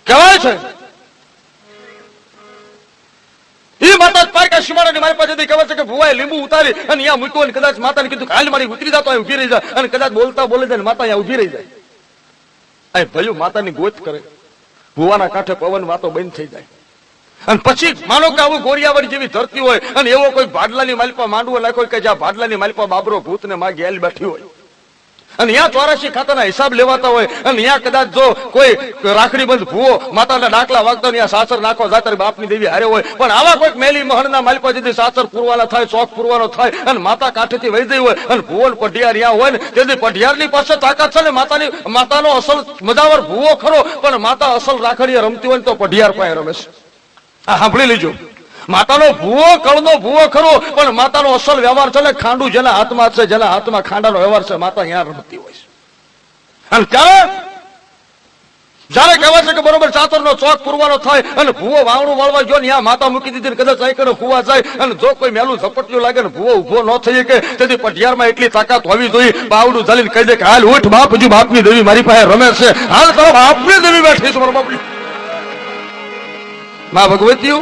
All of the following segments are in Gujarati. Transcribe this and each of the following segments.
કહેવાય છે એ માતા પારકા સીમાડાની મારી પાસે કહેવાય છે કે ભુવાએ લીંબુ ઉતારી અને અહીંયા મૂક્યો અને કદાચ માતાને કીધું હાલ મારી ઉતરી જાતો ઉભી રહી જાય અને કદાચ બોલતા બોલે જાય માતા અહીંયા ઉભી રહી જાય. આ ભયું માતાની ગોત કરે, ભુવાના કાંઠે પવન વાતો બંધ થઈ જાય. અને પછી માનો કે આવું ગોરિયાવાડી જેવી ધરતી હોય અને એવો કોઈ ભાડલાની માલપા માંડવો નાખ્યો કે જ્યાં ભાડલાની માલપા બાબરો ભૂતને માં ગેલ બેઠી હોય અને ત્યાં 84 ખાતાના હિસાબ લેવાતા હોય અને ત્યાં કદાચ જો કોઈ રાખડી બંધ ભૂવો માતાના ડાકલા વાગતા ત્યાં સાસર નાખવા જાતર બાપની દેવી હારે હોય. પણ આવા કોઈક મેલી મહણના માલપા જેથી સાસર પૂરવાના થાય, ચોક પૂરવાનો થાય અને માતા કાંઠેથી વહી ગઈ હોય અને ભુવન પઢિયાર ત્યાં હોય ને તેથી પઢિયારની પાસે તાકાત છે ને માતાનો અસલ મજાવર ભૂવો ખરો પણ માતા અસલ રાખડીએ રમતી હોય ને તો પઢિયાર પાસે રમે છે. આ સાંભળી લેજો, માતાનો ભૂવો કળનો ભૂવો ખરો પણ માતાનો અસલ વ્યવહાર છે ને ખાંડું જેના હાથમાં છે, જેના હાથમાં ખાંડાનો વ્યવહાર છે, માતા અહીંયા રમતી હોય છે. અને જયારે કહેવાય છે કે બરોબર ચાતરનો ચોક પૂરવાનો થાય અને ભૂવો વાવણું વાળવા ગયો ને ત્યાં માતા મૂકી દીધી કદાચ આઈકડે ફૂવા જાય અને જો કોઈ મેલું ઝપટિયું લાગે ને ભૂવો ઉભો ન થઈ શકે તેથી પઢિયારમાં એટલી તાકાત હોવી જોઈએ બાવડું ઝાલીને કહી દે કે હાલ ઉઠ બાપ, હજુ બાપની દેવી મારી પાસે રમે છે, હાલ તારો બાપની દેવી બેઠી છે મારા બાપની માં ભગવતીઓ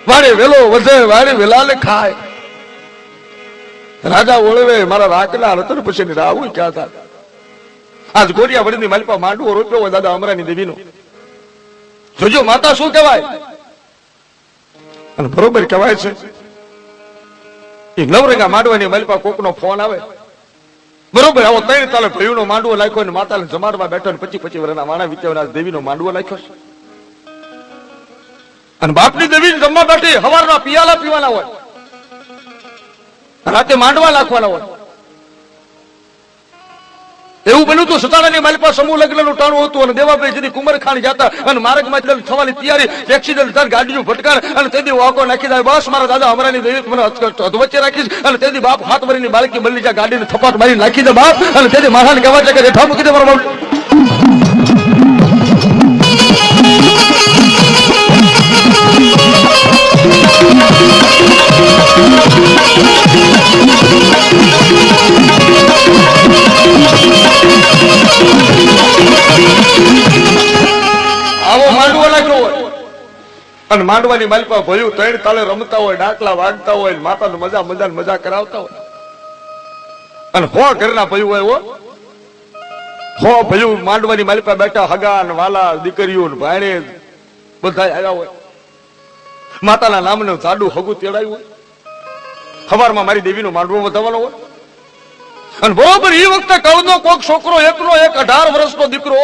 વાડે વેલો વધે વાડે વેલાલે ખાય, રાજા ઓળવે મારા રાખના રતન પછી રાવું ક્યાં થાય. આજ ગોરિયાવાડીની માલપા માંડવો રોપ્યો હોય દાદા અમરાની દેવીનો, જોજો માતા શું કહેવાય. અને બરોબર કહેવાય છે એ નવરંગા માંડવાની માલપા કોકનો ફોન આવે બરોબર આવો 3 તાલે ભયુનો માંડવો નાખ્યો ને માતાને જમાડવા બેઠો ને 25 વર્ષના વાણા વિચારના દેવીનો માંડવો નાખ્યો છે. અને બાપની દેવી જમવા બેઠી હવારના પિયાલા પીવાના હોય, રાતે માંડવા નાખવાના હોય. એવું બન્યું હતું સતાણાની માલપા સમૂહ લગ્નનું ટાણું હતું અને દેવાભાઈ જેથી કુંમરખાન જતા અને માર્ગમાં થવાની તૈયારી એક્સિડન્ટ થાય ગાડીનું ભટકાણ અને તેથી વાકો નાખી જાય બસ મારા દાદા અમરાની દેવી મને અધવચ્ચે રાખીશ અને તેથી બાપ 7 વર્ષની બાળકી બદલી જાય ગાડીને થપાટ મારી નાખી દે બાપ અને તેથી મહાન કહેવાય છે કે રેઠા મૂકી દે મારા બાપ. આવો માંડવો નાખ્યો હોય અને માંડવાની માલપા ભયું 3 તાલે રમતા હોય, ડાકલા વાગતા હોય, માતાને મજા કરાવતા હોય અને હો ઘરના ભયું હોય હો ભયું માંડવાની માલપા બેઠા હગા ને વાલા દીકરીઓ ને ભાણે બધા આવ્યા હોય, માતાના નામનું જાડું હગું તેડાયું હોય, સવારમાં મારી દેવીનો માંડવો વધાવવાનો હોય અને બરોબર એ વખતે કવનો કોક છોકરો એકનો એક 18 વર્ષનો દીકરો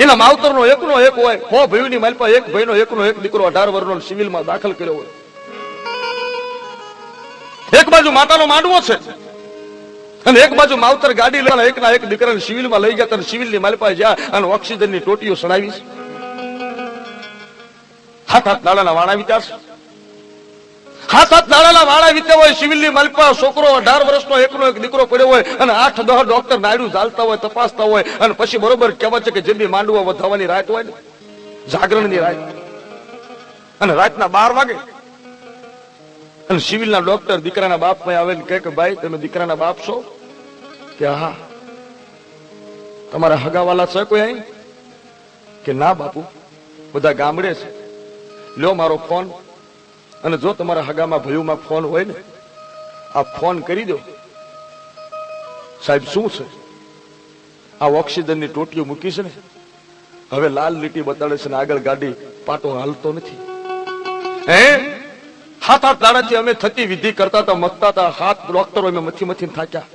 એના માવતરનો એકનો એક હોય, હો ભાઈની માલપા એક ભાઈનો એકનો એક દીકરો 18 વર્ષનો સિવિલમાં દાખલ કર્યો હોય. એક બાજુ માતાનો માંડવો છે અને એક બાજુ માવતર ગાડી લઈને એકના એક દીકરાને સિવિલમાં લઈ ગયા અને સિવિલની માલપા જ્યાં અને ઓક્સિજનની ટોટીઓ સડાવી, હાથ દાડાના વાણા વિચારશે, હાથ દાડાના વાણા વીત્યા હોય, સિવિલની માલપા છોકરો 18 વર્ષનો એકનો એક દીકરો પડ્યો હોય અને 8-10 ડોક્ટર નાયડું ચાલતા હોય, તપાસતા હોય અને પછી બરોબર કહેવાય છે કે જેથી માંડવો વધાવવાની રાત હોય ને જાગરણની રાત અને રાતના 12 વાગે અને સિવિલના ડોક્ટર દીકરાના બાપ પાસે આવે ને કહે કે ભાઈ તમે દીકરાના બાપ છો કે હા, તમારા હગાવાલા છે કોઈ અહીં કે ના બાપુ બધા ગામડે છે, લ્યો મારો ફોન અને જો તમારા હગામાં ભયુમાં ફોન હોય ને આ ફોન કરી દો. સાહેબ શું છે? આ ઓક્સિજનની ટોટીઓ મૂકી છે ને હવે લાલ લીટી બતાડે છે ને આગળ ગાડી પાટો હાલતો નથી. હે 7-8 દાડાથી અમે થતી વિધિ કરતા હતા, મથતા હતા, 7 ડોક્ટરો અમે મથી થાક્યા.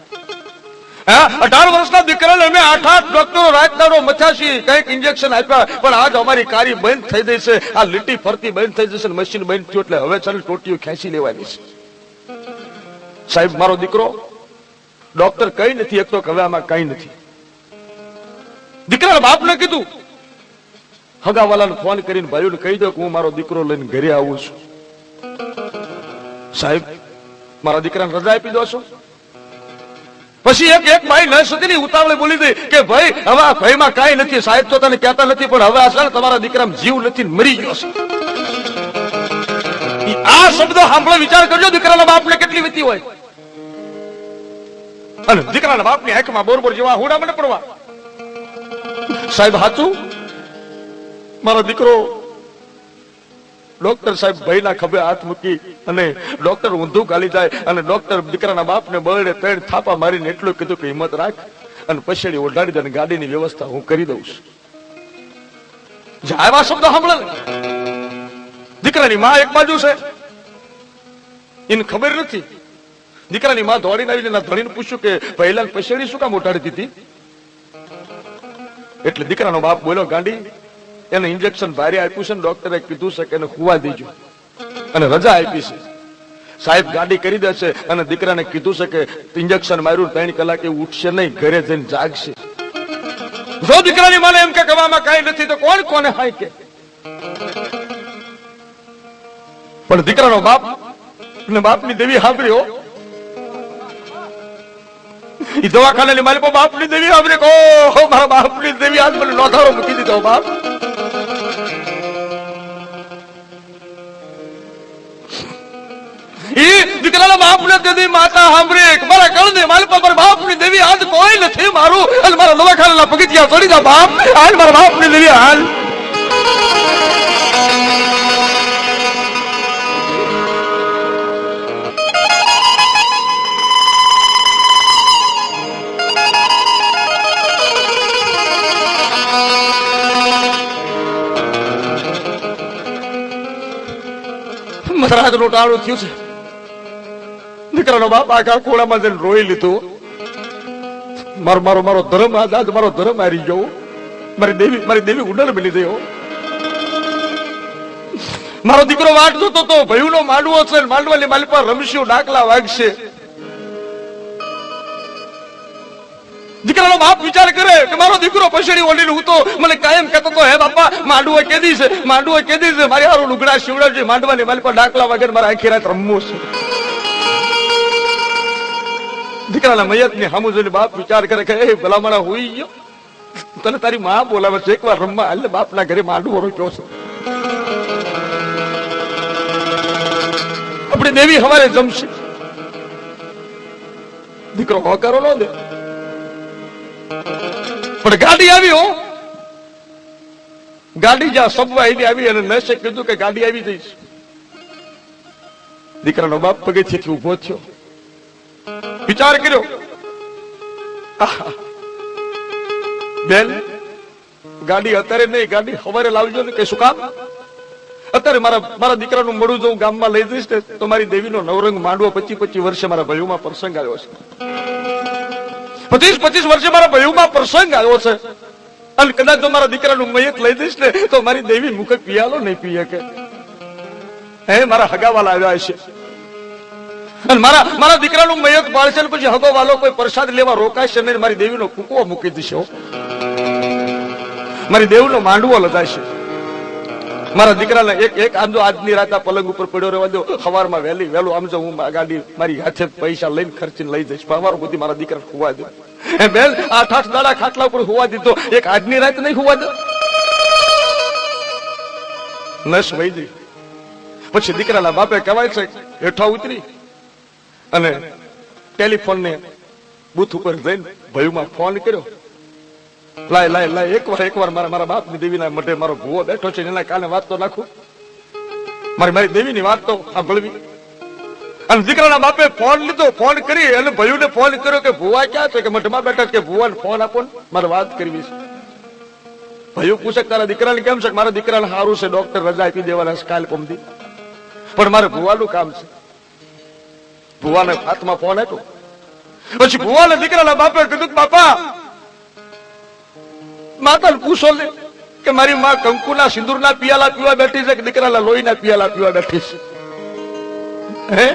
18 વર્ષના દીકરાને અમે 8-8 ડોક્ટરો રાત દાડો મથ્યા છીએ, કઈક ઇન્જેક્શન આપ્યા પણ આજ અમારી કારી બંધ થઈ ગઈ છે, આ લીટી ફરતી બંધ થઈ જશે, મશીન બંધ થયું એટલે હવે ચાલ ટોટીઓ ખેંચી લેવાની છે. સાહેબ મારો દીકરો ડોક્ટર કઈ નથી એક તો હવે આમાં કઈ નથી. દીકરાના બાપને કીધું હગાવાલાને ફોન કરીને ભાઈઓને કહી દો કે હું મારો દીકરો લઈને ઘરે આવું છું. સાહેબ મારા દીકરાને રજા આપી દો છો. પછી એક ભાઈ ન સતીની ઉતાવળે બોલી દે કે ભાઈ હવે આ ભાઈમાં કાંઈ નથી, સાહેબ તો તને કહેતા નથી પણ હવે આ તમારા દીકરામાં જીવ નથી, મરી ગયો છે. આ શબ્દ સાંભળો, વિચાર કરજો દીકરાના બાપને કેટલી વીતી હોય. અને દીકરાના બાપની આંખમાં બોરબોર જેવા હુડા મને પડવા. સાહેબ હાચું મારો દીકરો ડોક્ટર સાહેબ ભાઈના ખભે હાથ મૂકી અને ડોક્ટર ઊંધું ગાલી જાય અને ડોક્ટર દીકરાના બાપને બળે 3 થાપા મારીને એટલું કીધું કે હિંમત રાખ અને પછેડી ઓઢાડી દે અને ગાડીની વ્યવસ્થા હું કરી દઉં છું. જે આવા શબ્દો સાંભળે ને, દીકરાની માં એક બાજુ છે, એને ખબર નથી. દીકરાની માં દોડીને આવીને ધણીને પૂછ્યું કે પહેલા પછેડી શું કામ ઓઢાડી દીધી? એટલે દીકરાનો બાપ બોલ્યો, ગાંડી એને ઇન્જેક્શન ભારે આપ્યું છે, ડોક્ટરે કીધું છે કે એને ખુવા દેજો અને રજા આપી છે. સાહેબ ગાડી કરી દે છે અને દીકરાને કીધું છે કે ઇન્જેક્શન માર્યું 3 કલાકે ઉઠશે નહીં, ઘરે જઈને જાગશે. જો દીકરાની માને એમ કે કવામાં કઈ નથી તો કોણ કોને હાય કે? પણ દીકરાનો બાપ ને બાપની દેવી સાંભળ્યો, ઈ દવાખાનાની માલિકો બાપની દેવી સાંભળે, ઓહો મારા બાપની દેવી આજ મને લોથારો મૂકી દીધો. બાપ દીકરાના બાપને દેવી માતા સાંભળે, મારા કળને માલિકો મારા બાપની દેવી આજ કોઈ નથી મારું, અને મારા દવાખાનાના પગથિયા ચડી જા બાપ, આજ મારા બાપની દેવી હાલ. મહારાજ નું ટાળું થયું છે. દીકરાનો બાપ આખા ખોળામાં જઈને રોઈ લીધું. મારો મારો મારો ધર્મ આજ મારો ધર્મ હારી ગયો, મારી દેવી ઉડર બની ગયો. મારો દીકરો વાટ જોતો તો ભયુનો માંડવો છે, માંડવાની માલી પર રમશીઓ ડાકલા વાગશે. દીકરાનો બાપ વિચાર કરે કે મારો દીકરો પછડી ઓલીને હું તો મને કાયમ કહેતો તો, હે બાપા માંડવો કેદી છે, માંડવો કેદી છે, મારી હારું લુગડા શિવડાવજે, માંડવાની માલી પર ડાકલા વાગે મારે આખી રાત રમવું છે. દીકરાના મયતની સામુ જોઈને બાપ વિચાર કરે કે એ ભલામણા હોઈ ગયો, તને તારી માં બોલાવે છે, એકવાર રમવા હાલ. બાપના ઘરે માંડવો રોક્યો છે. આપણી દેવી હવારે જમશે. દીકરો હોકારો ન દે, પણ ગાડી આવી હો, ગાડી જ્યાં સબવાઈ આવી અને નશે કીધું કે ગાડી આવી જઈશ. દીકરાનો બાપ પગથિયેથી ઉભો થયો, વિચાર કર્યો, બેન ગાડી અત્યારે નહીં, ગાડી સવારે લાવજો ને. કે શું કામ? અત્યારે મારા દીકરાનું મળું જો ગામમાં લઈ જઈશ ને તો મારી દેવીનો નવરંગ માંડવો 25 વર્ષે મારા ભયુમાં પ્રસંગ આવ્યો છે. 25 વર્ષે મારા ભયુમાં પ્રસંગ આવ્યો છે, અને કદાચ જો મારા દીકરાનું મયત લઈ જઈશ ને તો મારી દેવી મુખ પિયાલો નહીં પીએ કે હે મારા હગાવાલા આવ્યા છે, અને મારા દીકરાનું મયત બાળશે ને પછી હગોવાલો કોઈ પ્રસાદ લેવા રોકાશે નહીં, મારી દેવીનો કુકવો મૂકી દેશે, મારી દેવનો માંડવો લજાશે. મારા દીકરાને એક આમ જો આજની રાત આ પલંગ ઉપર પડ્યો રહેવા દો, સવારમાં વહેલું આમ જો હું ગાડી મારી હાથે પૈસા લઈને ખર્ચીને લઈ જઈશ, સવાર સુધી મારા દીકરા ખુવા દો. બેન 8 દાડા ખાટલા ઉપર ખુવા દીધો, એક આજની રાત નહીં ખુવા દો, નસ વહી જઈ. પછી દીકરાના બાપે કહેવાય છે હેઠા ઉતરી અને ટેલિફોન ને બૂથ ઉપર જઈને ભયુમાં ફોન કર્યો, લાય એકવાર મારા બાપની દેવીના મઢે મારો ભૂવો બેઠો છે, એના કાને વાત તો નાખું, મારી દેવીની વાત તો સાંભળવી. અને દીકરાના બાપે ફોન લીધો, ફોન કરી અને ભયુને ફોન કર્યો કે ભૂવા ક્યાં છે? કે મઢમાં બેઠા છે, કે ભૂવાને ફોન આપો ને મારે વાત કરવી છે. ભયુ પૂછે તારા દીકરાને કેમ છે? મારા દીકરાને સારું છે, ડોક્ટર રજા આપી દેવાના છે કાલ પમદી, પણ મારે ભૂવાનું કામ છે. ભૂવાને હાથમાં ફોન આપ્યો. પછી ભૂવાને દીકરાના બાપે કીધું, બાપા માતાને પૂછો લે કે મારી માં કંકુના સિંદૂરના પિયાલા પીવા બેઠી છે કે દીકરાના લોહીના પિયાલા પીવા બેઠી છે? હે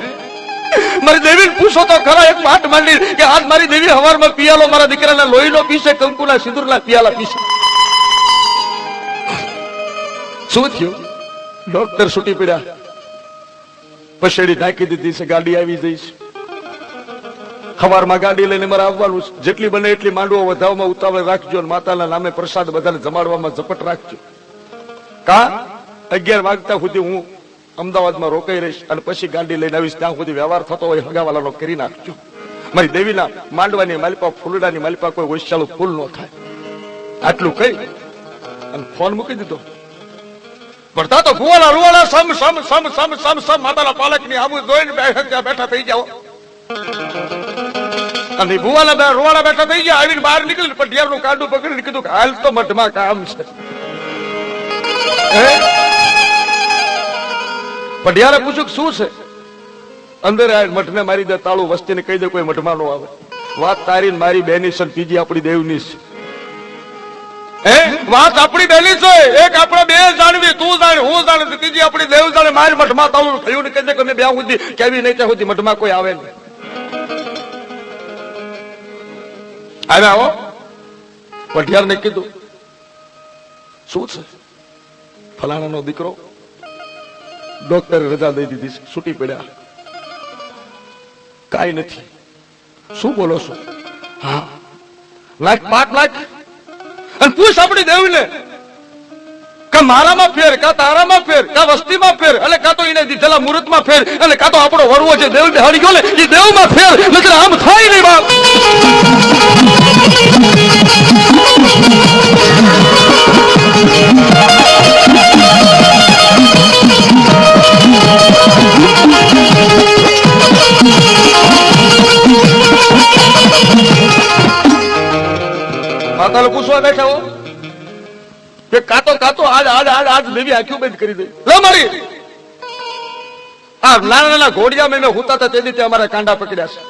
મારી દેવીને પૂછો તો ખરા એક વાત માંડી કે આજ મારી દેવી હવારમાં પિયાલો મારા દીકરાના લોહીનો પીશે, કંકુના સિંદૂરના પિયાલા પીશે. શું થયું? ડોક્ટર છૂટી પડ્યા, પછેડી ઢાંકી દીધી છે, ગાડી આવી જઈશ. સવારમાં ગાડી લઈને મારે આવવાનું, જેટલી બને એટલી માંડવો વધાવવામાં ઉતાવળ રાખજો, માતાના નામે પ્રસાદ બધાને જમાડવામાં ઝપટ રાખજો. 11 વાગતા સુધી હું અમદાવાદમાં રોકાઈ રહીશ અને પછી ગાડી લઈને આવીશ, ત્યાં સુધી વ્યવહાર થતો હોય હગાવાલાનો કરી નાખજો. મારી દેવીના માંડવાની માલિપા ફૂલડાની માલિપા કોઈ વૈશાળું ફૂલ ન થાય. આટલું કહી અને ફોન મૂકી દીધો. પડતા તો ભુવાના રૂવાના સમ સમ સમ સમ સમ સમ માતાના પાલકની આબુ જોઈને બેઠા થઈ જાઓ. અને ભુવાના બે રૂવાના બેઠા થઈ ગયા. આવીને બહાર નીકળીને પટિયારનું કાંડું પકડીને કીધું કે હાલ તો મઠમાં કામ છે. પટિયારે પૂછ્યું શું છે? અંદર મઠને મારી દે તાળું, વસ્તીને કહી દે કોઈ મઠમાં નો આવે. વાત તારી મારી બેની છે, બીજી આપણી દેવની છે. વાત આપણી બેની છે, એક આપણે બે જાણવી, તું જાણ હું જાણ, ત્રીજી આપણી દેવ જાણે. મારી મઠમાં તાળું થયું ને કહી દે કે મેં બે સુધી કેવી નહીં ત્યાં સુધી મઠમાં કોઈ આવે નહીં. હવે આવો પટિયાર ને કીધું શું છે? ફલાણા નો દીકરો ડોક્ટરે રજા દઈ દીધી છે, છૂટી પડ્યા. કાઈ નથી. શું બોલો છો? હા લાખ 5 લાખ. અને પૂછ આપણી દેવને કે મારામાં ફેર, કા તારામાં ફેર, કા વસ્તીમાં ફેર, અને કા તો એને દીધેલા મુહૂર્તમાં ફેર, અને કા તો આપણો વરવો છે દેવ બેહાડી ગયો ને એ દેવમાં ફેર. નકર આમ થાય નહીં બાપ. માતાને પૂછવા બેઠા હો કે કાતો આજ દેવી આંખો બંધ કરી દે. લે મારી આ નાના નાના ઘોડિયા મેં હુતા હતા તે રીતે અમારા કાંડા પકડ્યા છે.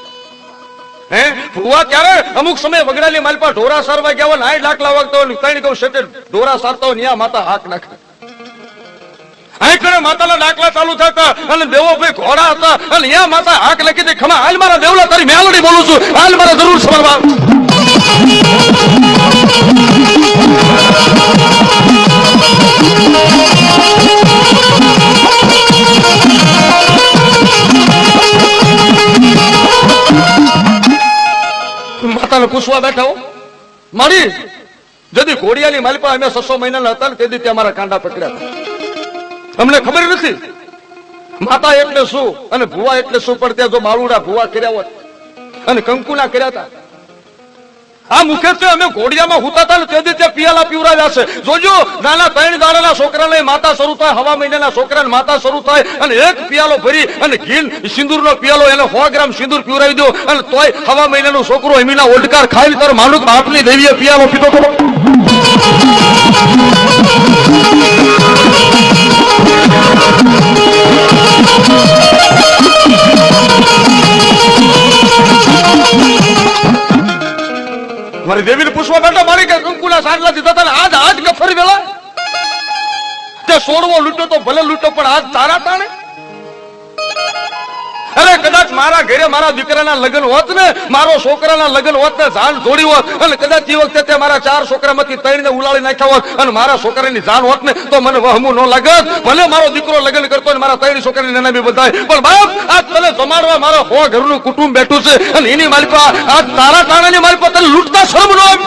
ભુવા ક્યારે અમુક સમય વગડાની માલપા ઢોરા સારવા ગયા હોય, 8 લાખ લાવતો હોય, કઈ કહું સેટે ઢોરા સારતા હોય, ત્યાં માતા હાક નાખે. અહીં કરે માતાના દાખલા ચાલુ થતા અને દેવો ભાઈ ઘોડા હતા અને અહીંયા માતા હાક લખી દે, ખમા હાલ મારા દેવલા તારી મેલડી બોલું છું, હાલ મારા જરૂર સમરવા. માતાને પૂછવા બેઠા હો મારી જદી ઘોડિયાની માલપા અમે 600 મહિનાના હતા ને તેથી અમારા કાંડા પકડ્યા હતા. અમને ખબર નથી માતા એટલે શું અને ભુવા એટલે શું, પણ ત્યાં જો બાળુડા ભુવા કર્યા હોત અને કંકુના કર્યા હતા. આ મુખ્યત્વે અમે ઘોડિયામાં હુતા હતા ને તેથી ત્યાં પિયાલા પીવરાવ્યા છે. જોજો નાના 3 દાડાના છોકરાને માતા શરૂ થાય, હવા મહિનાના છોકરાને માતા શરૂ થાય અને એક પિયાલો ભરી અને ઘી સિંદૂરનો પિયાલો એને 100 ગ્રામ સિંદૂર પીવરાવી દો અને તોય હવા મહિનાનો છોકરો એમીના ઓડકાર ખાઈ તાર માનું બાપની દેવીએ પિયાલો પીધો ખરો. મારી દેવીને પૂછવા બેઠા મારી કે કંકુના સાંડલા દીધા હતા આજ કફર વેલા તે 16 લૂંટો તો ભલે લૂંટો પણ આજ તારા તાણે. અરે કદાચ મારા ઘરે મારા દીકરાના લગ્ન હોત ને, મારો છોકરાના લગ્ન હોત ને, જાન જોડી હોત અને કદાચ એ વખતે મારા 4 છોકરામાંથી 3 ને ઉલાળી નાખ્યા હોત અને મારા છોકરાની જાન હોત ને તો મને વહમું ન લાગત. ભલે મારો દીકરો લગ્ન કરતો ને મારા 3 છોકરાની નાના બી બધાય, પણ બાપ આજ તને જમાડવા મારો 100 ઘરનું કુટુંબ બેઠું છે અને એની માલિકા આજ તારા તાણાની માલિકા તને લૂંટતા શરમ ન આવે.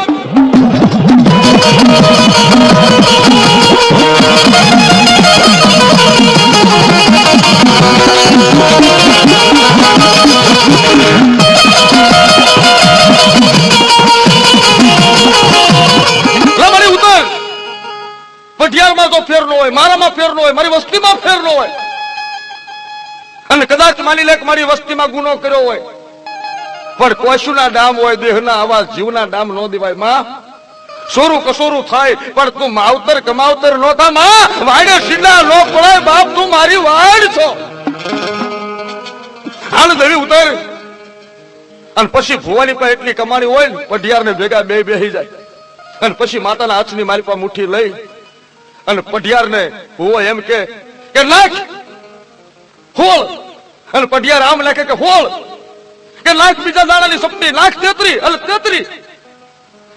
પટિયારમાં તો ફેર ન હોય, મારામાં ફેર ન હોય, મારી વસ્તીમાં ફેર ન હોય અને કદાચ માની લે કે મારી વસ્તીમાં ગુનો કર્યો હોય પણ કોશુના ડામ હોય, દેહના આવાજ જીવના ડામ ન દેવાય. માં સોરું કસોરું થાય પણ તું માવતર કમાવતર નો થા. માં વાડે સીધા નો પડાય બાપ, તું મારી વાડ છો. હાલ દેવી ઉતર અને પછી ભુવાની પાસે એટલી કમાણી હોય ને પઢિયારને ભેગા બે બેહી જાય અને પછી માતાના હાથની મારી પાસે મુઠ્ઠી લઈ અને પઢિયારને ભુવો એમ કે નાખ હોળ, અને પઢિયાર આમ નાખે કે હોળ, કે નાખ બીજા દાડાની સપટી, નાખ 33 અને 33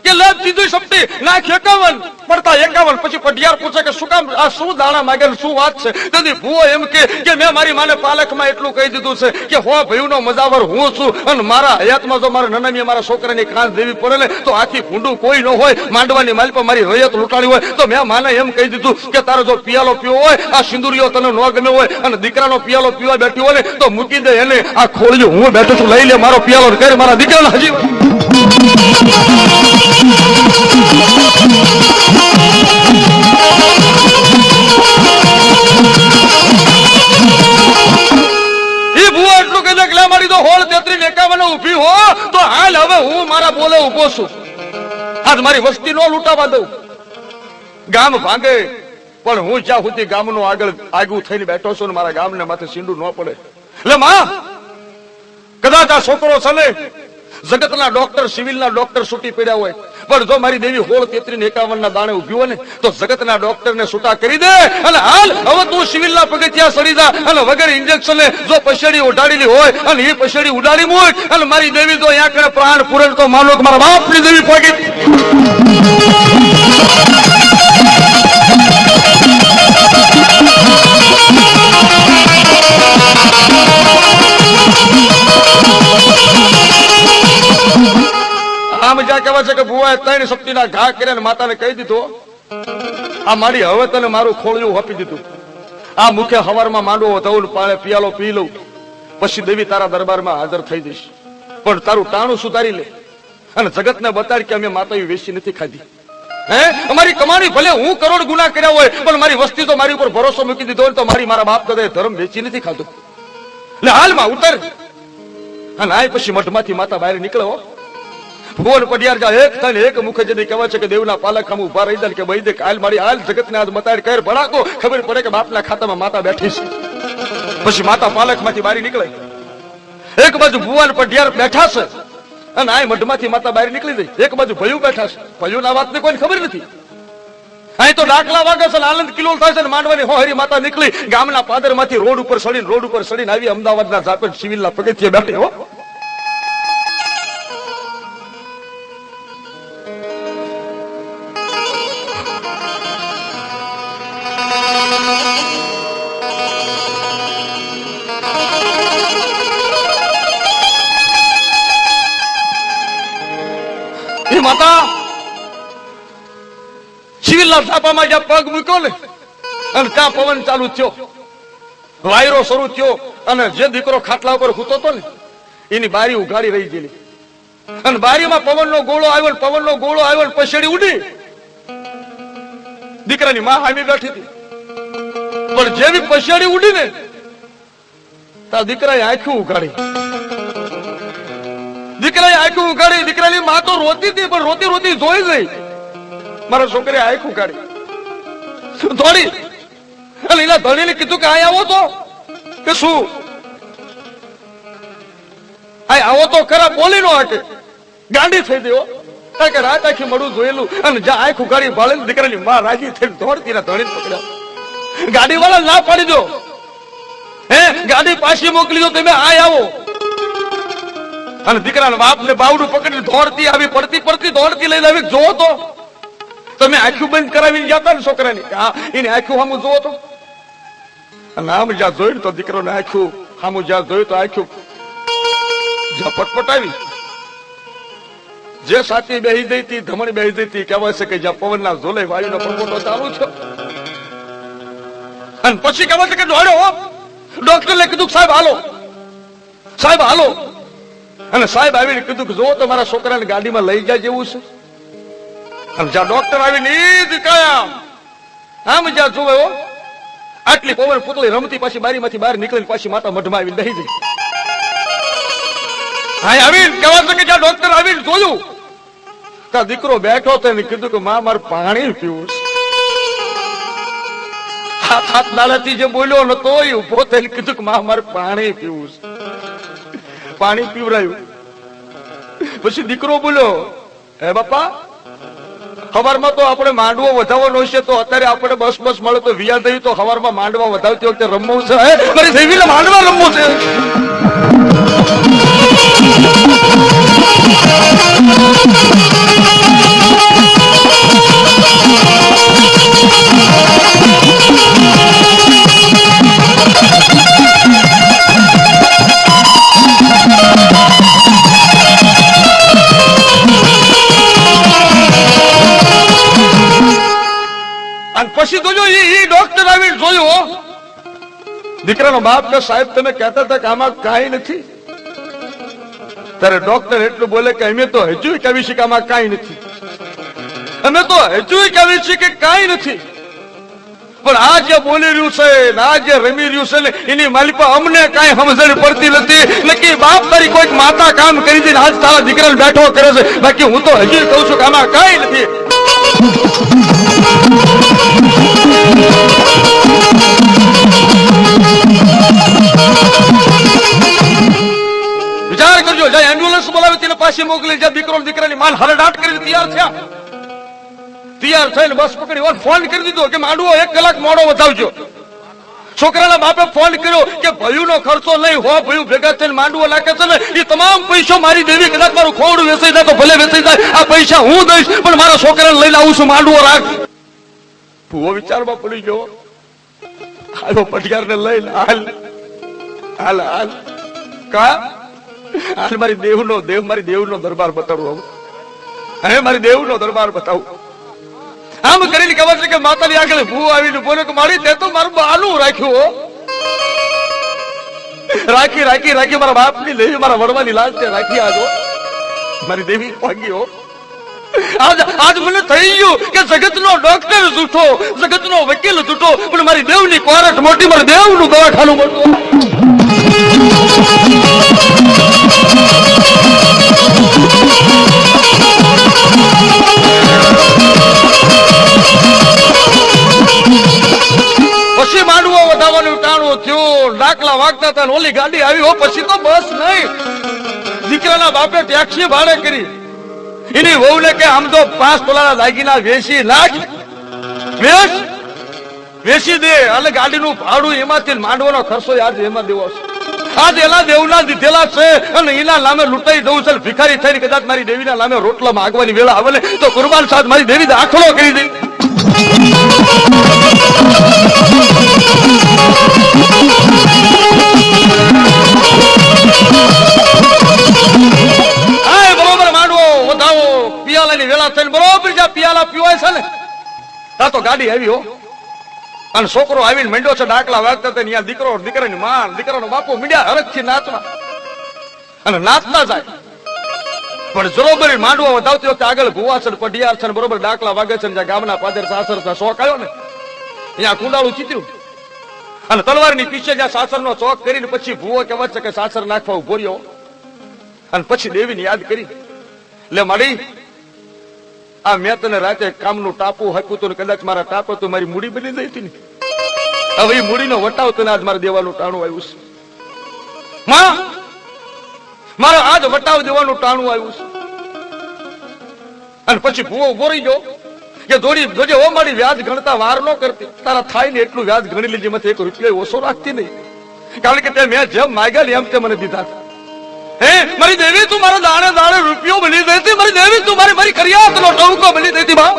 કે લે ત્રીજી સપટી નાખ 51 પડતા 51. પછી પઢિયાર પૂછે કે શું કામ આ શું દાણા માંગે શું વાત છે? તેથી ભુવો એમ કે મેં મારી માને પાલખમાં એટલું કહી દીધું છે કે હો ભઈનો મજાવર હું છું અને મારા હયાતમાં જો મારા નનામી મારા છોકરાની કાન દેવી પડે ને તો આથી ભૂંડું કોઈ ન હોય, માંડવાની માલ પર મારી રયત લૂંટાણી હોય તો મેં માને એમ કહી દીધું કે તારો જો પિયાલો પીવો હોય, આ સિંદુરિયો તને ન ગમે હોય અને દીકરાનો પિયાલો પીવા બેઠી હોય ને તો મૂકી દે એને. આ ખોળ્યું હું બેઠો છું, લઈ લે મારો પિયાલો, કરે મારા દીકરાને હજી છું. આજ મારી વસ્તી નો લૂંટાવા દઉં. ગામ ભાંગે પણ હું જ્યાં સુધી ગામનો આગળ થઈને બેઠો છું ને મારા ગામને માથે સીંડું ન પડે. એટલે માં કદાચ આ છોકરો ચાલે જગતના ડોક્ટર સિવિલના ડોક્ટર છૂટી પડ્યા હોય, પણ જો મારી દેવી 16, 33, 51 ના દાણે ઉભી હોય ને તો જગતના ડોક્ટર ને છૂટા કરી દે. અને હાલ હવે તું સિવિલના પગથિયા સડી જા અને વગર ઇન્જેક્શન જો પછેડી ઉડાડેલી હોય અને એ પછેડી ઉડાડી મૂક અને મારી દેવી જો અહીંયા કરે પ્રાણ પૂરણ તો માનો કે મારા બાપની દેવી પગી. આમ જ્યાં કહેવાય છે કે ભુવાએ 3 શક્તિના ઘા કર્યા ને માતાને કહી દીધો આ મારી હવે તને મારું ખોળિયું આપી દીધું. આ મુખે હવારમાં માંડવો ધોઉં પાણે પિયાલો પી લઉં પછી દેવી તારા દરબારમાં હાજર થઈ જઈશ. પણ તારું ટાણું સુધારી લે અને જગતને બતાડ કે અમે માતાએ વેચી નથી ખાધી. અમારી કમાણી ભલે હું કરોડ ગુના કર્યા હોય પણ મારી વસ્તી તો મારી ઉપર ભરોસો મૂકી દીધો હોય તો મારા બાપ કદાચ ધર્મ વેચી નથી ખાધું. એટલે હાલમાં ઉતર અને આ પછી મઠમાંથી માતા બહાર નીકળો. ભુવન પડિયાર જા એક થઈને એક મુખે જઈને કહેવાય છે કે દેવના પાલક આમ ઉભા રહી જાય કે ભાઈ દેખ હાલ મારી હાલ જગતને આજ મતાડ કર ભડાકો ખબર પડે કે બાપના ખાતામાં માતા બેઠી છે. પછી માતા પાલકમાંથી બહાર નીકળે. એક બાજુ ભુવન પડિયાર બેઠા છે અને આ મઢમાંથી માતા બહાર નીકળી જાય. એક બાજુ ભયું બેઠા છે. ભયુંના વાતને કોઈને ખબર નથી. અહીં તો ડાકલા વાગે છે આનંદ કિલોલ થાય છે. માંડવાની હોહરી માતા નીકળી ગામના પાદરમાંથી રોડ ઉપર સડીને આવી અમદાવાદના જાપેટ સિવિલના પગથિયે બેઠી. હો માતા સિવિલના છાપામાં જ્યાં પગ મૂક્યો ને અને ત્યાં પવન ચાલુ થયો, વાયરો શરૂ થયો અને જે દીકરો ખાટલા ઉપર સૂતો હતો ને એની બારી ઉઘાડી રહી ગયેલી અને બારીમાં પવનનો ગોળો આવ્યો ને પછેડી ઉડી. દીકરાની માં હામી બેઠી હતી પણ જેવી પછેડી ઉડી ને ત્યાં દીકરાએ આંખું ઉઘાડી. દીકરાની માં તો રોતી હતી પણ રોતી જોઈ ગઈ. મારા છોકરી આંખું કાઢી દોડી અને એના ધણીને કીધું કે આય આવો તો કે શું આય આવો તો ખરા બોલી નો હકે ગાંડી થઈ ગયો. કારણ કે રાત આખી મળું જોયેલું અને જ્યાં આંખું કાઢી ભાળે દીકરાની માં રાજી થઈને દોડતી ધણીને પકડ્યા. ગાડી વાળા ના પાડી દો, ગાડી પાછી મોકલી દો, તમે આય આવો. અને દીકરાના બાપને બાવડું પકડીને દોડતી આવી પડતી દોડતી લઈને આવી. જો તો તમે આંખું બંધ કરાવીને જતા ને છોકરાની એને આંખું સામું જોવો તો આમ જ્યાં જોયું તો દીકરોને આંખું સામું જ્યાં જોયું તો આંખું જ્યાં પટપટાવી જે સાચી બેહી ગઈ હતી ધમણી બેહી ગઈ હતી કહેવાય છે કે જ્યાં પવનના ઝોલે વાયુનો પરપોટો ચાલુ છે. અને પછી કહેવાય છે કે દોડ્યો ડોક્ટરને કીધું સાહેબ હાલો અને સાહેબ આવીને કીધું કે જો તો મારા છોકરાને ગાડીમાં લઈ જાય જેવું છે. અને જ્યાં ડોક્ટર આવીને આમ જ્યાં જોવે આટલી પવન પુતળી રમતી પાછી બારીમાંથી બહાર નીકળીને પાછી માતા મઢમાં આવીને બેસી જાય. હા આવીને કહેવા છે કે જ્યાં ડોક્ટર આવીને જોયું ત્યાં દીકરો બેઠો હતો એને કીધું કે માં મારે પાણી પીવું છે. હાથ દાડાથી જે બોલ્યો નતો એ ઉભો થઈને કીધું કે માં મારે પાણી પીવું છે. પાણી પીવરાયું. પછી દીકરો બોલ્યો હે બાપા સવારમાં તો આપણે માંડવો વધાવવાનો છે તો અત્યારે આપણે બસ મળે તો વિયા થઈ તો સવારમાં માંડવા વધાવતી વખતે રમવું છે. મારી દેવીને માંડવા રમવું છે. પછી તો જો ઈ ડોક્ટર આવીને જોયું દીકરાનો બાપ કે સાહેબ તમે કહેતા હતા કે આમાં કાંઈ નથી. ત્યારે ડોક્ટર એટલું બોલે કે અમે તો હજુ કહેવી છે કે આમાં કાંઈ નથી. પણ આ જે બોલી રહ્યું છે આ જે રમી રહ્યું છે ને એની માલિકા અમને કાંઈ સમજણ પડતી નથી. નક્કી બાપ તારી કોઈક માતા કામ કરી દઈને આજ તારા દીકરાને બેઠો કરે છે. બાકી હું તો હજી કહું છું કે આમાં કાંઈ નથી. વિચાર કરજો, જ્યાં એમ્બ્યુલન્સ બોલાવી તેને પાછી મોકલી, જ્યાં દીકરો દીકરાની માન હરડાટ કરી તૈયાર થયા, તૈયાર થઈને બસ પકડી ફોન કરી દીધો કે માંડવો 1 કલાક મોડો વધાવજો. છોકરાના બાપે ફોન કર્યો કે ભયુનો ખર્ચો નહીં હો, ભયુ ભેગા થઈને માંડવો નાખે છે ને એ તમામ પૈસો મારી દેવી, કદાચ મારું ખોડું વેચાઈ જાય તો ભલે વેચાઈ જાય, આ પૈસા હું દઈશ, પણ મારા છોકરાને લઈને આવું છું, માંડવો રાખ. ભૂવો વિચારમાં પડી ગયો. હાલો પટિયારને લઈને હાલ હાલ હાલ કા હાલ મારી દેવનો દરબાર બતાવું. હવે મારી દેવનો દરબાર બતાવું. આમ કરીને ખબર છે કે માતાની આગળ ભૂ આવીને બોલ્યો કે મારી તે તો મારું બાલું રાખ્યું, રાખી રાખી રાખી મારા બાપની દેવી, મારા વડવાની લાજ છે રાખી. આજો મારી દેવી ભાગ્યો. આજ મને થઈ ગયું કે જગતનો ડોક્ટર જૂઠો, જગતનો વકીલ જૂઠો, પણ મારી દેવની કોરટ મોટી, મારી દેવનું દવાખાનું મોટું. પછી માંડવો વધાવવાનું ટાણું થયું, ડાકલા વાગતા હતા, ઓલી ગાડી આવી હો. પછી તો બસ નહીં, દીકરાના બાપે ટેક્સી ભાડે કરી. એની વહુને કે આમ તો 5 તોલાના દાગીના વેચી નાખ, વેચી દે, એટલે ગાડીનું ભાડું એમાંથી માંડવાનો ખર્ચો આજ એમાં દેવો છે. આજ એના દેવના દીધેલા છે અને એના નામે લૂંટાઈ દઉં છે. ભિખારી થઈને કદાચ મારી દેવીના નામે રોટલા માગવાની વેળા આવે ને તો કુરબાન સાહેબ મારી દેવી દાખલો કરી દે. બરોબર માંડવો વધાવો, પિયાલાની વેળા થઈને બરોબર જ્યાં પિયાલા પીવાય છે ને ત્યાં તો ગાડી આવી હો. અને છોકરો આવીને મંડ્યો છે ડાકલા વાગતા હતા. ત્યાં દીકરો દીકરાની માં દીકરાનો બાપો મીડિયા હરખથી નાચવા અને નાચતા જાય. પણ બરોબર માંડવો વધાવતી વખતે આગળ ભુવા છે, પઢિયાર છે, બરોબર ડાકલા વાગે છે. જ્યાં ગામના પાદર સાસર શોખ આવ્યો ને ત્યાં કુંડાળું ચીત્યું અને તલવારની પીછે જ્યાં સાસરનો ચોક કરીને પછી ભુવો કહેવાય છે કે સાસર નાખવા ઉભો રહ્યો. અને પછી દેવીને યાદ કરી, લે માડી આ મેં તને રાતે કામનું ટાપુ હાપ્યું હતું, કદાચ મારા ટાપો તો મારી મૂડી બની ગઈ હતી ને, હવે એ મૂડીનો વટાવ તને આજ મારે દેવાનું ટાણું આવ્યું છે. માં મારે આજ વટાવ દેવાનું ટાણું આવ્યું છે. અને પછી ભૂવો ઉભો રહી ગયો કે દોડી જોજે ઓ મારી વ્યાજ ગણતા વાર ન કરતી, તારા થાય ને એટલું વ્યાજ ગણી લીધી, મને 1 રૂપિયો ઓછો રાખતી નહીં, કારણ કે તે મેં જેમ માગ્યા ને એમ તે મને દીધા. હે મારી દેવી તું મારા દાણે દાણે રૂપિયો બની દેતી, મારી દેવી તું મારી કરિયાતનો ટહુકો બની દેતી. બા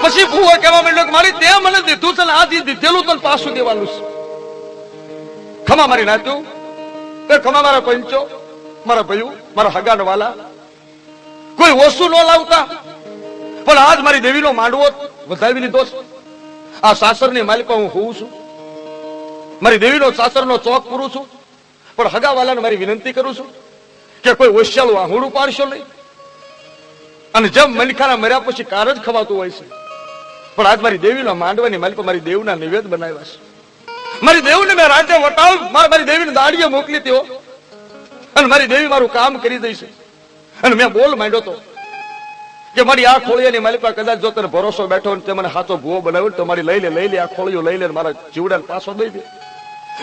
પછી ભૂવો કહેવા માંડ્યો કે મારી તે મને દીધું છે ને આ દીધેલું તને પાછું દેવાનું છે. ખમા મારી નાત્યું, ખમા મારા પંચો, મારા ભયું, મારા હગાન વાલા, કોઈ ઓછું ન લાવતા. પણ આજ મારી દેવીનો માંડવો વધાવી લીધો છે. આ સાસરની માલિકા હું હોઉં છું, મારી દેવીનો સાસરનો ચોક પૂરું છું. પણ હગાવાલાને મારી વિનંતી કરું છું કે કોઈ ઓશિયાળું આહુડું પાડશો નહીં. અને જેમ મલિકાના મર્યા પછી કાર જ ખવાતું હોય છે, પણ આજ મારી દેવીનો માંડવાની માલિકા મારી દેવના નિવેદ બનાવ્યા છે. મારી દેવને મેં રાતે વટાવ મારી દેવીને દાડીએ મોકલી તેઓ, અને મારી દેવી મારું કામ કરી દઈ છે. અને મેં બોલ માંડ્યો તો કે મારી આ ખોળિયાની માલિકા કદાચ જો તને ભરોસો બેઠો ને તે મને સાચો ભૂવો બનાવ્યો તો મારી લઈ લે આ ખોળિયો લઈ લે, મારા જીવડાને પાછો દઈ દે,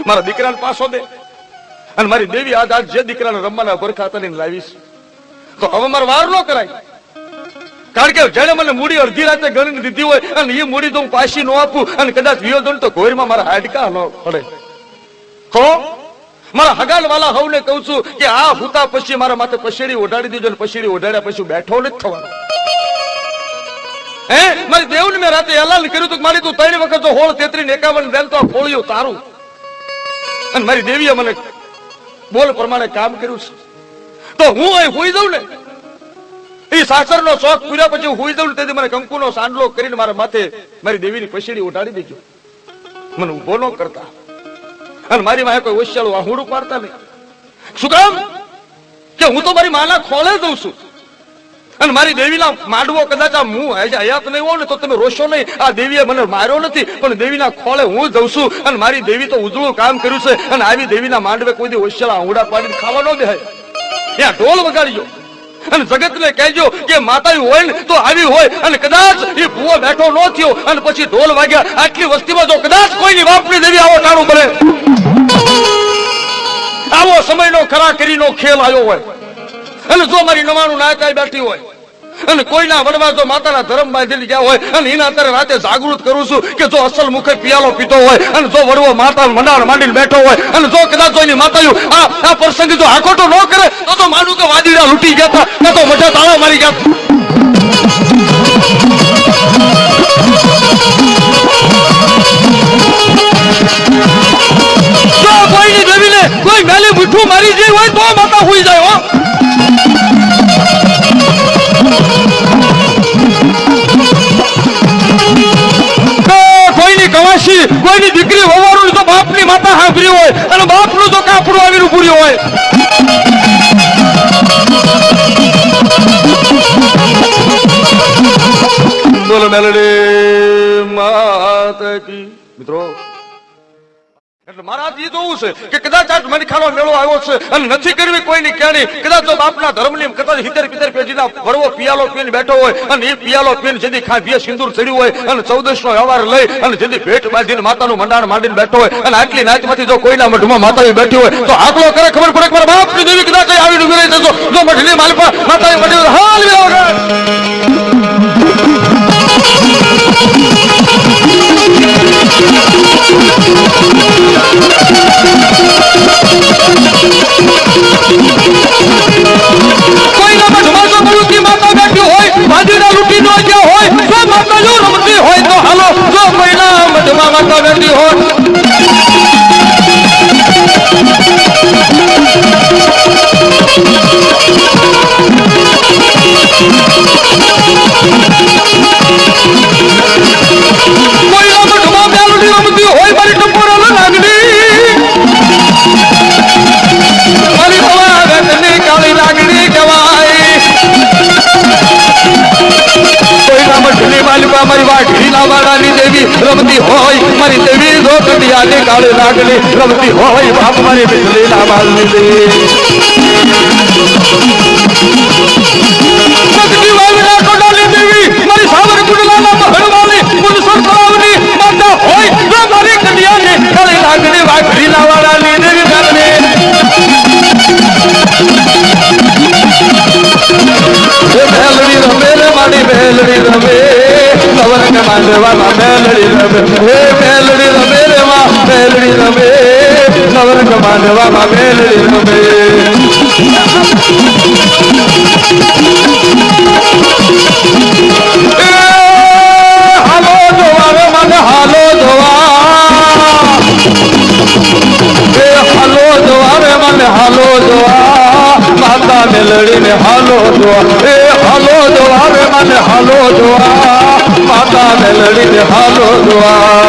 મારા દીકરાને પાછો દે. અને મારી દેવી આજ જે દીકરાને રમવાના ભરખા હતા ને લાવીશ તો હવે મારે વાર ન કરાય. કારણ કે જેને મને મૂડી અડધી રાતે ગણીને દીધી હોય અને એ મૂડી તો હું પાછી ન આપું અને કદાચ વિયોજન તો ઘોરમાં મારા હાડકા ન પડે. તો મારા હગાલ વાલા હવને કહું છું કે આ હુતા પછી મારા માથે પછેડી ઓઢાડી દીધો, અને પછેડી ઓઢાડ્યા પછી બેઠો નથી થવાનો. હે મારી દેવને મેં રાતે એલાન કર્યું હતું કે મારી તું 3 વખત 16, 33, 51 દેલ તો આ ખોળ્યું તારું. અને મારી દેવીએ મને બોલ પ્રમાણે કામ કર્યું છે. તો હું અહીં હોઈ જાઉં ને એ સાસરનો શોખ પૂર્યા પછી હોઈ જાઉં તેથી મને કંકુનો સાંડલો કરીને મારા માથે મારી દેવીની પછેડી ઉઠાડી દેજો, મને ઉભો ન કરતા. અને મારી માથે કોઈ ઓશિયાળું આહુડું પાડતા નહીં. શું કામ કે હું તો મારી માના ખોળે જઉં છું અને મારી દેવીના માંડવો કદાચ આ હું હયાત નહીં હોઉં ને તો તમે રોશો નહીં. આ દેવીએ મને માર્યો નથી પણ દેવીના ખોળે હું જઉં છું અને મારી દેવી તો ઉજળું કામ કર્યું છે અને આવી દેવીના માંડવે કોઈ દી હોશિયાળા આંગળા પાડીને ખાવા ન બેહાય. ત્યાં ઢોલ વગાડ્યો અને જગતને કહેજો કે માતા હોય ને તો આવી હોય અને કદાચ એ ભૂવો બેઠો ન થયો અને પછી ઢોલ વાગ્યા આટલી વસ્તીમાં જો કદાચ કોઈની બાપની દેવી આવો ટાણું બને આવો સમયનો ખરા કરીનો ખેલ આવ્યો હોય અને જો મારી નવાણું નાયકાઈ બેઠી હોય અને કોઈના વડવા જો માતાના ધર્મ બાંધીને ગયા હોય અને એના અત્યારે રાતે જાગૃત કરું છું કે જો અસલ મુખે પિયાલો પીતો હોય અને જો વડવો માતા મંડાણ માંડીને બેઠો હોય અને જો કદાચ એની માતાયું આ પ્રસંગે જો આખોટો ન કરે તો માનું કે વાદીડા લૂંટી ગયા હતા તો મોટા તાળા મારી ગયા. જો કોઈની દેવીને કોઈ મેલી મીઠું મારી જાય હોય તો માતા હોઈ જાય હો. કોઈની કવાશી કોઈની દીકરી હોવાનું તો બાપની માતા સાંભળી હોય અને બાપનું તો કાપડું આવીને પૂર્યું હોય. બોલો મેલડી માતા કી. મિત્રો એટલે મારા હાથ એ જોવું છે કે કદાચ આજ મનખાનો મેળો આવ્યો છે અને નથી કરવી કોઈની કેણી. કદાચ જો બાપના ધર્મની કદાચ 70-75 પેઢીના વડવો પિયાલો પીને બેઠો હોય અને એ પિયાલો પીને જેથી ખાંભીએ સિંદૂર ચડ્યું હોય અને 14નો વ્યવહાર લઈ અને જેથી ભેટ બાંધીને માતાનું મંડાણ માંડીને બેઠો હોય અને આટલી નાચમાંથી જો કોઈના મઢમાં માતા બેઠી હોય તો આકલો કરે ખબર પડે કે મારા બાપની દેવી કદાચ આવી ઉભી રહી જજો. જો મઢની માલપા માતા મઢી હાલ કોઈના મઢમાં જો બળુકી માતા બેઠી હોય વાદીડા લૂંટી ન ગયા હોય જો માતા જો રમતી હોય તો હાલો. જો કોઈના મઢમાં માતા બેઠી હોય કોઈના મઢમાં મેલડી રમતી હોય મારી ટપોરા લાગણી મારી હવા ગટની કાળી લાગણી કહેવાય. કોઈના મઢની માલિકા મારી વાઘીના વાળાની દેવી રમતી હોય મારી દેવી જો કડિયાની કાળી લાગણી રમતી હોય બાપ મારી બિજલીના માલની દેવી સગની વાવના કોડાલી દેવી મારી સાવર કુંડલાના મહળવાળી મુનસર તળાવની માતા હોય જો મારી કડિયાની કાળી લાગણી વાઘીના વાળાની દેવી ગરને મેલડી રમે રે મારી મેલડી રમે નવરંગ માંડવામાં મેલડી રમે હે મેલડી રમે રે માં મેલડી રમે નવરંગ માંડવામાં મેલડી રમે. હાલો જોવા રે મને હાલો જોવા હાલો જોવા રે મને હાલો જોવા માતા મેલડીને હાલો જોવા હાલો જોવા રે મને હાલો જોવા માતા મેલડીને હાલો જોવા.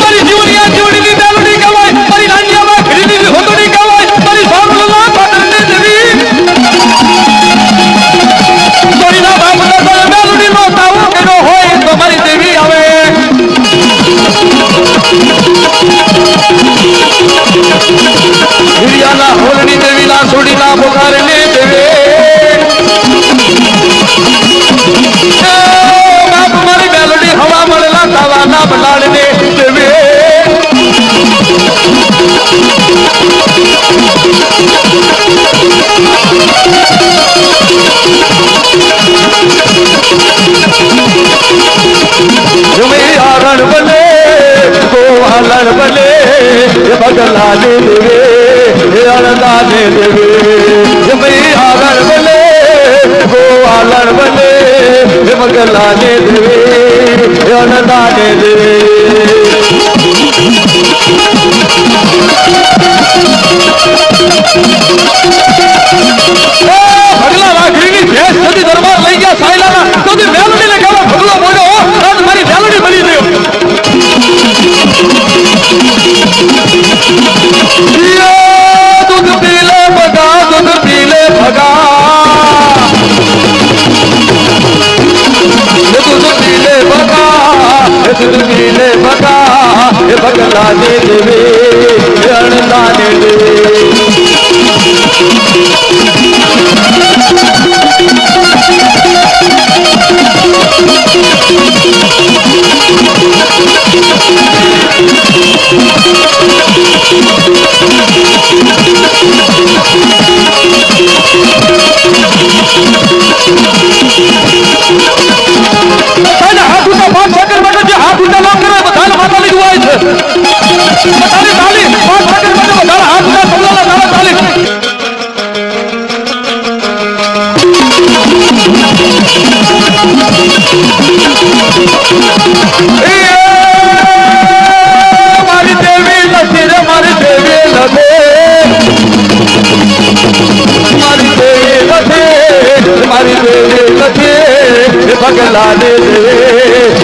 મારી જીવનિયા જીવડીની મેલડી કહેવાય મારી નાનિયામાં ઘડીની હોતડી કહેવાય મારી સાવરલા પાટણની દેવી કોઈના બાપના મેલડીનો તાવો કર્યો હોય તો મારી દેવી આવે. હિરિયાના હોલની દેવીના સોડીના બોકારની દેવી બાપ મારી મેલડી હવા મળેલા તાવાના બલાડને દેવી આરણ બને ગોવાલણ બને બગલા ને દેવે અણદા ને દેવે આરણ બને ગોવાલણ બને બગલા ને દેવે અણદા ને દેવે. ભગલા રાખડીની ભેંસ સુધી દરબાર લઈ ગયા સાયલાના તો મેલડીને दे देवे रणदाने देवे हाथ उठा बात साकर बेटा जी हाथ उठा लाग करे बधाल माता ली दुआई छे ताली ताली बात साकर बेटा बधाल हाथ उठा तबला ला ताली मारी देवी लखी रे मारी देवी लखे मारी देवी लखे मारी देवी लखे पगला दे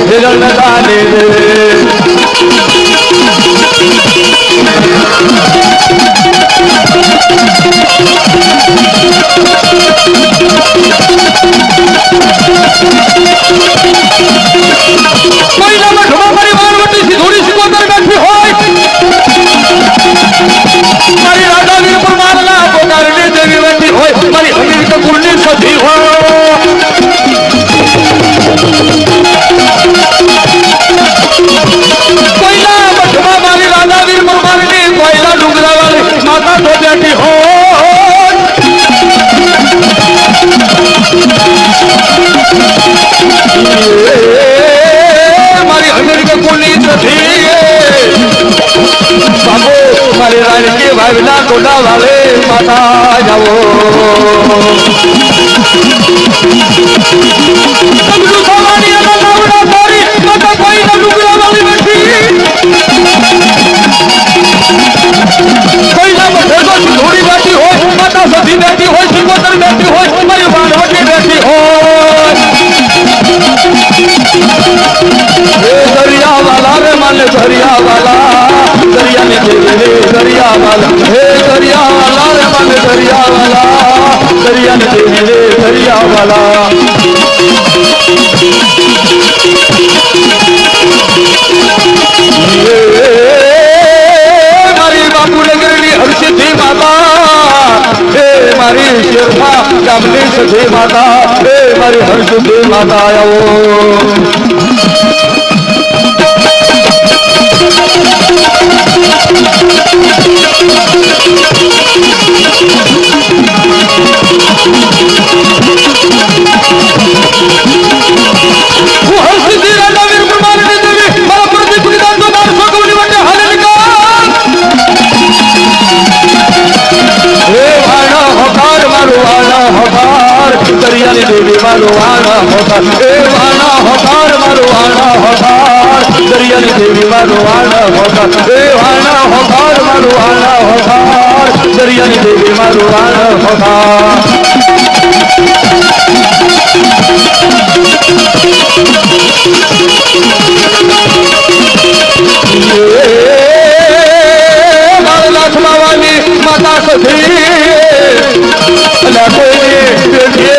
दे रणदा दे दे महिला में घुमा परिवार वटी सी थोड़ी सी कोतर बैठी होय मारी राजा वीर परमारला बोकारने देवी बैठी होय मारी हमीर का कुर्नी सजी हो कोयला मठमा मारी राजा वीर परमारने कोयला डुंगरा वाले माता तो बैठी हो मारी हमीर का कुर्नी सजी बाबू मारे रानी के भाईला कोडा वाले माता जाओ तबलू सवारी ना लावड़ा सारी माता कोई ना लुगड़ा वाली बैठी कोई ना मठे को थोड़ी बैठी हो माता सभी बैठी हो सिकोतर बैठी हो मारी बाणवटी बैठी हो दरिया वाला रे मान दरिया वाला दरिया ने देवे दरिया वाला हे दरिया वाला रे मान दरिया वाला दरिया ने देवे दरिया वाला मारी बापू नगरनी हर्षिती माता हे मारी शेरफा कामनी सधी माता हे मारी हर्षिती माता आओ दरिया ने देवी मारो आना होता ए वाना होतार मारो आना होतार दरिया ने देवी मारो आना होता ए वाना होतार मारो आना होतार दरिया ने देवी मारो आना होता माता सखी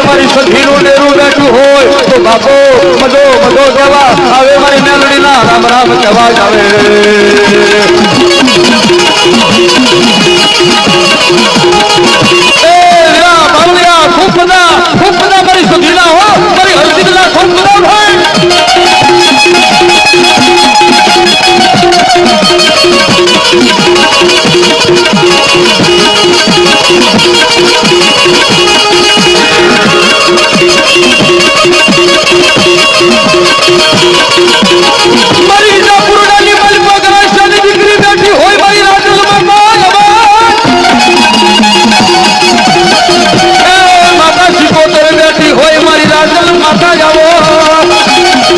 मारी सखी नु डेरू बैठू हो तो बापो मदो मदो केवा आवे मारी मेलडी ना राम राम केवा जावे ए रा बावलिया फुफदा मारी सखी ना हो मारी हल्दी ना फुफदा भाई मारी ना पुरानी मलपा गराशानी दिकरी बैठी होई मारी राजल माता सिकोतर बैठी होई मारी राजल माता जाओ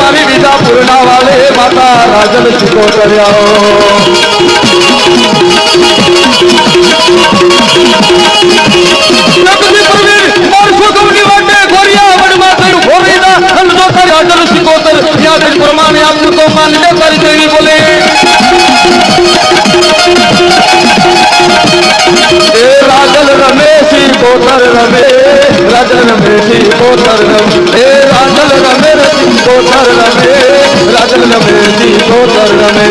मारी विदा पूर्णा वाले माता राजल सिकोतर आओ प्रमाण आपको तो मान ले कर देवी बोले राजल रमेशी कोतर रमे राजल रमेशी कोतर रमे राजल रमेशी કોતર રમે રાજન રમે જી કોતર રમે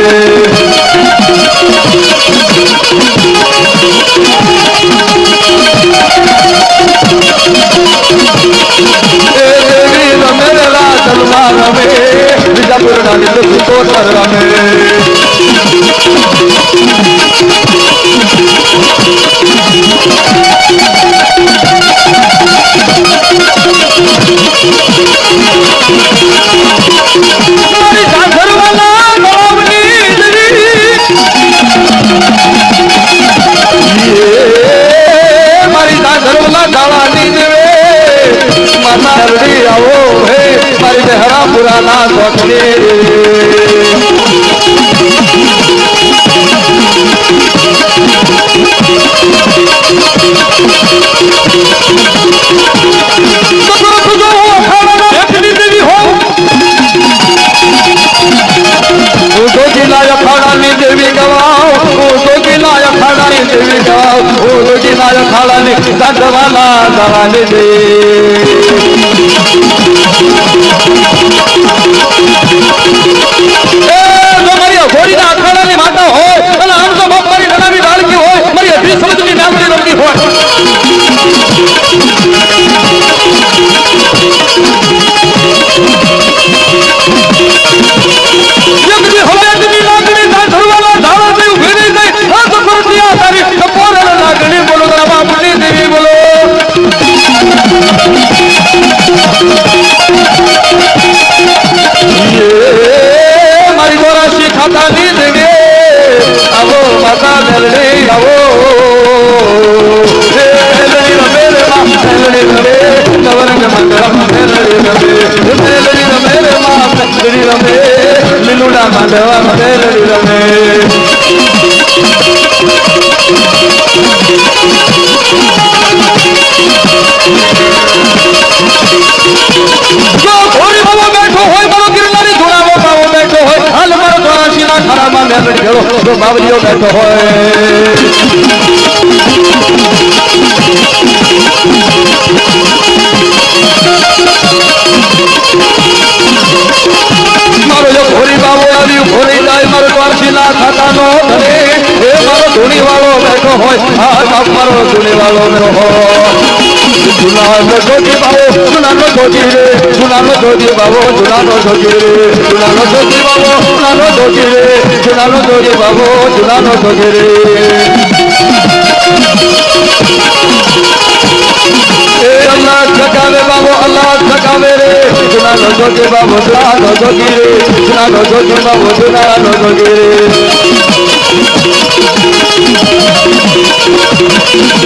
દેવી રમે રાજલમાં રમે બીજાપુર રાણી કોતર રમે આવો હે મારી હરા પુરાના સોચને દેવી ગવાઓ અખાડાની દેવી ગવાઓ અખાડાની દાદવાલા દવાની દે ઘોડીના અખાડાની માતા હોય અને આમ તો બાપ મારી નાની બાળકી હોય મારી અઢી સમજની નામની રમતી હોય મારી ગોરાશી ખાતાની દેવે આવો માતા મેલડી આવો મેલડી રમે રે માં મેલડી રમે નવરંગ મંગળમ મેલડી રમે મેલડી રમે રે માં મેલડી રમે લીલુડા માંડવા મેલડી રમે બાવલીઓ બેઠો હોય મારો જો ઘોડી બાબો આવ્યું ઘોડી જાય મારો દ્વારશીલા ખાતાનો ધરે એ મારો ધૂણી વાળો બેઠો હોય આ બાપ મારો ધૂણી વાળો બેઠો હોય જુનાનો જોજી બાબો જુનાનો જોજી રે જુનાનો જોજી બાબો જુનાનો જોજી રે જુનાનો જોજી બાબો જુનાનો જોજી રે જુનાનો જોજી બાબો જુનાનો જોજી રે એ અલ્લાહ જગાવે બાબો અલ્લાહ જગાવે રે જુનાનો જોજી બાબો જુનાનો જોજી રે જુનાનો જોજી બાબો જુનાનો જોજી રે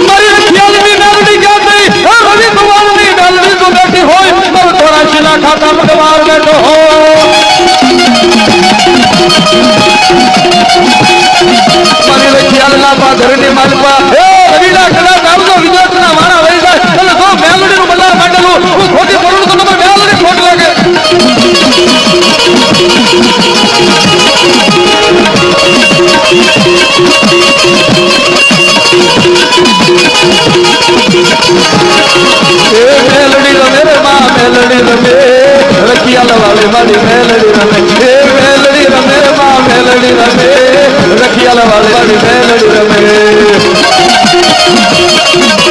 મારી ખ્યાલની મેલડી ગાતી રવિ કુમારની મેલડી જો બેઠી હોય મારો ચોરાશીના ખાતા મગવાર બેઠો હોય મારી ખ્યાલના પાધરની માલપા હે રવિના કદાચ આવજો વિજયના મારા વહી જાય એટલે તો મેલડીનું બદલાવ માંડેલું હું ખોટી બોલું તો તમે મેલડી ખોટ લાગે મેલડી રમે રે માં મેલડી રમે રખિયાલ વાળી મારી મેલડી રમે એ મેલડી રમે રે માં મેલડી રમે રખિયાલ વાળી મારી મેલડી રમે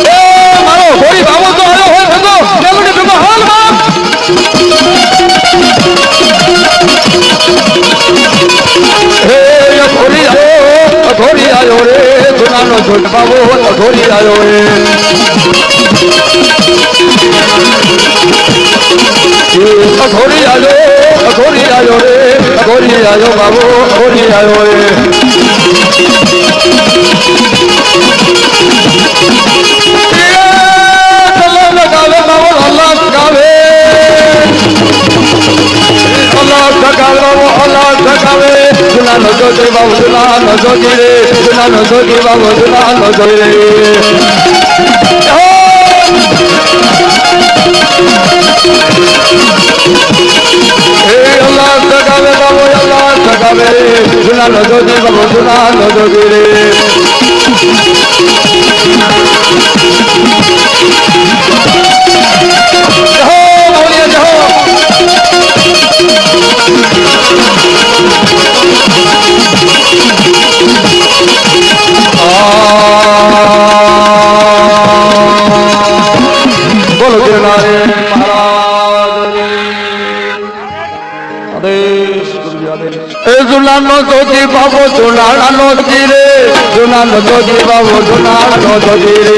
એ મારો ઘોડી ભાવો તો આવ્યો હોય ભગો મેલડી ભગો હાલ માં હે ઘોડી આવ્યો રે જુનાનો જોટ બાબો ઘોડી આવ્યો રે ઘોડી આવ્યો રે ઘોડી આવ્યો બાબો ઘોડી આવ્યો રે લગાવે બાબો અલ્લાહ લગાવે અલ્લાહ લગાવે અલ્લાહ લગાવે જુનાનો જોજી બાબો જુનાનો જોજી રે જુનાનો જોજી બાબો જુનાનો જોજી રે અલ્લાહ જગાવે બાબો અલ્લાહ જગાવે જુનાનો જોજી બાબો જુનાનો જોજી રે જહો બોલીએ જહો બાબો જુનાણા નો જોગી રે જુનાનો જોગી બાબો જુનાણા નો જોગી રે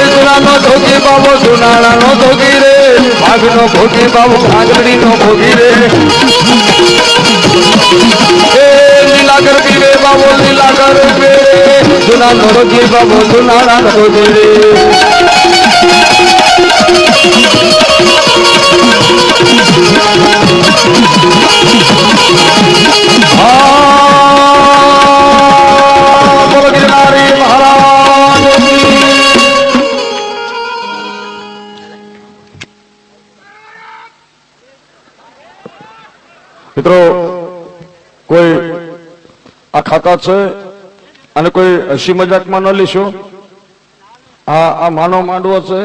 જુનાનો જોગી બાબો જુનાણા નો જોગી રે ભાગનો ભોગી બાબો ભાગડી નો ભોગી રે લીલાગર પીવે બાબો લીલાગર પીવે જુનાનો જોગી બાબો જુનાણા નો જોગી રે બોલો ગિરનારી મહારાજ મિત્રો કોઈ આ ખાતા છે અને કોઈ હસી મજાકમાં ન લેશો આ માનો માંડવો છે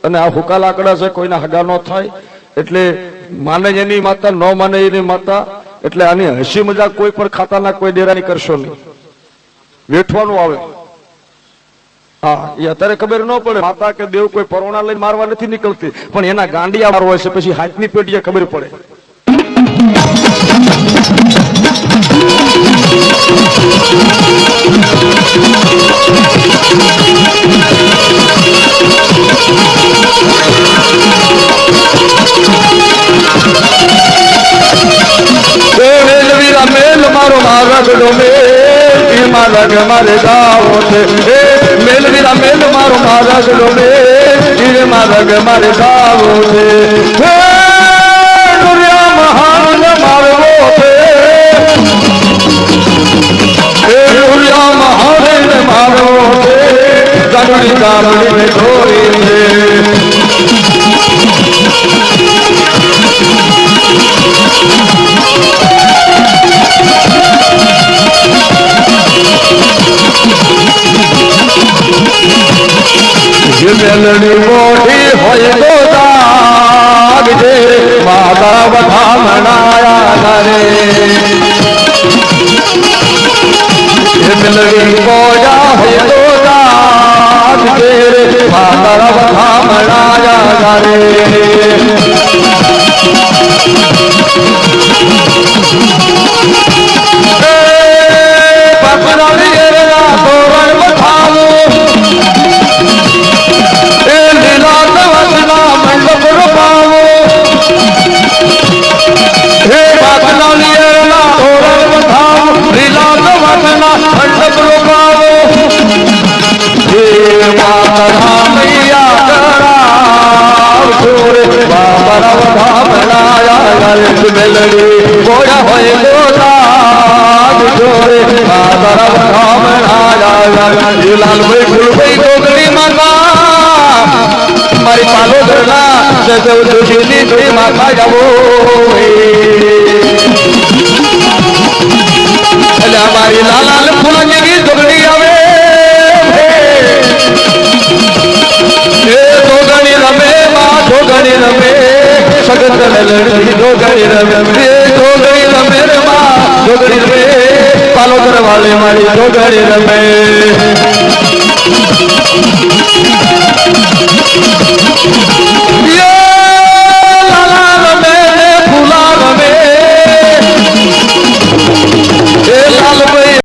અને આ હુકા લાકડા છે કોઈના હગા ન થાય એટલે માને એની માતા ન માને એની માતા એટલે આની હસી મજાક કોઈ પણ ખાતાના કોઈ ડેરાની કરશો નહીં વેઠવાનું આવે હા એ અત્યારે ખબર ન પડે માતા કે દેવ કોઈ પરોણા લઈને મારવા નથી નીકળતી પણ એના ગાંડિયા મારવા હોય છે પછી હાથની પેટીએ ખબર પડે મેલ મારો મારગડો મેલ મારગ મારે જાવો છે મેલ વીરા મેલ મારો મારગડો મેલ મારગ મારે જાવો છે મહાન મારવો છે મહાન મારવો છે ગાડી ગાડી છોડી છે મેલડી મોટી હોય તો જાગજે માતા બધા મનાયા કરે મેલડી મોજા હોય તો જાગજે માતા બધા મનાયા કરે લાલભાઈ ફૂલભાઈ ગોગડી માતા મારી પાલો ધરલા જજવતી માતા જાવો એટલે અમારી લાલ ફૂલ જેવી ગોગડી આવે ગોગડી રમે માં ગોગડી રમે સગત લડતી ગોગડી રમે ગોગડી રમે માં ગોગડી રમે પાલો ધરવાલે મારી ગોગડી રમે